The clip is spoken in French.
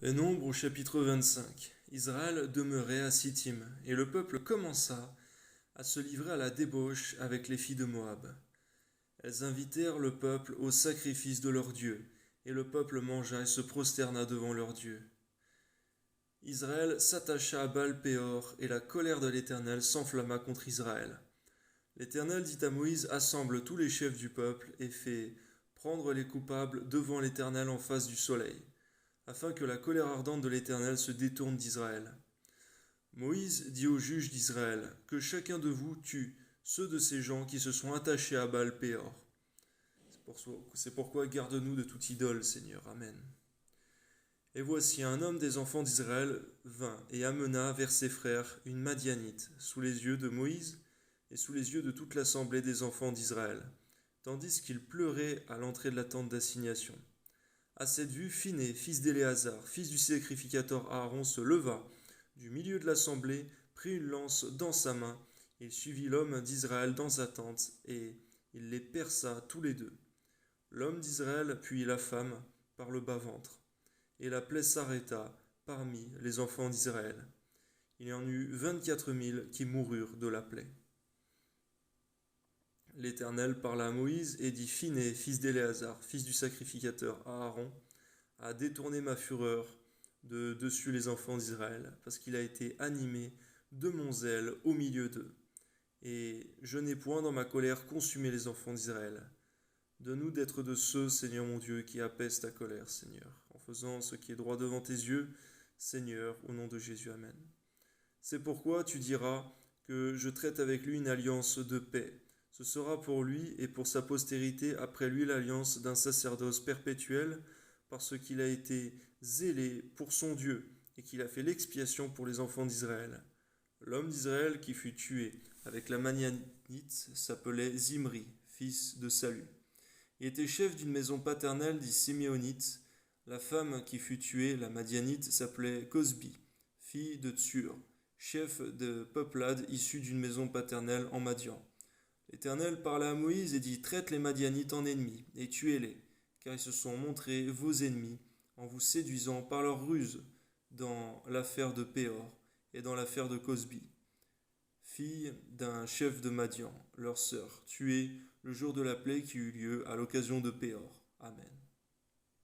Les Nombres au chapitre 25. Israël demeurait à Sittim, et le peuple commença à se livrer à la débauche avec les filles de Moab. Elles invitèrent le peuple au sacrifice de leur Dieu, et le peuple mangea et se prosterna devant leur Dieu. Israël s'attacha à Baal-Péor, et la colère de l'Éternel s'enflamma contre Israël. L'Éternel dit à Moïse: Assemble tous les chefs du peuple, et fais prendre les coupables devant l'Éternel en face du soleil, afin que la colère ardente de l'Éternel se détourne d'Israël. Moïse dit aux juges d'Israël: Que chacun de vous tue ceux de ces gens qui se sont attachés à Baal-Péor. C'est pourquoi garde-nous de toute idole, Seigneur. Amen. Et voici un homme des enfants d'Israël vint et amena vers ses frères une Madianite, sous les yeux de Moïse et sous les yeux de toute l'assemblée des enfants d'Israël, tandis qu'il pleurait à l'entrée de la tente d'assignation. À cette vue, Phiné, fils d'Éléazar, fils du sacrificateur Aaron, se leva du milieu de l'assemblée, prit une lance dans sa main, il suivit l'homme d'Israël dans sa tente, et il les perça tous les deux, l'homme d'Israël puis la femme, par le bas-ventre. Et la plaie s'arrêta parmi les enfants d'Israël. Il y en eut 24 000 qui moururent de la plaie. L'Éternel parla à Moïse et dit: Phiné, fils d'Éléazar, fils du sacrificateur Aaron, a détourné ma fureur de dessus les enfants d'Israël, parce qu'il a été animé de mon zèle au milieu d'eux. Et je n'ai point dans ma colère consumé les enfants d'Israël. Donne-nous d'être de ceux, Seigneur mon Dieu, qui apaisent ta colère, Seigneur, en faisant ce qui est droit devant tes yeux, Seigneur, au nom de Jésus, Amen. C'est pourquoi tu diras que je traite avec lui une alliance de paix. Ce sera pour lui et pour sa postérité après lui l'alliance d'un sacerdoce perpétuel, parce qu'il a été zélé pour son Dieu et qu'il a fait l'expiation pour les enfants d'Israël. L'homme d'Israël qui fut tué avec la Madianite s'appelait Zimri, fils de Salu. Il était chef d'une maison paternelle dit Siméonite. La femme qui fut tuée, la Madianite, s'appelait Cosbi, fille de Tsur, chef de peuplade issue d'une maison paternelle en Madian. L'Éternel parla à Moïse et dit: Traite les Madianites en ennemis et tuez-les, car ils se sont montrés vos ennemis en vous séduisant par leur ruse dans l'affaire de Péor et dans l'affaire de Cosbi, fille d'un chef de Madian, leur sœur, tuée le jour de la plaie qui eut lieu à l'occasion de Péor. Amen.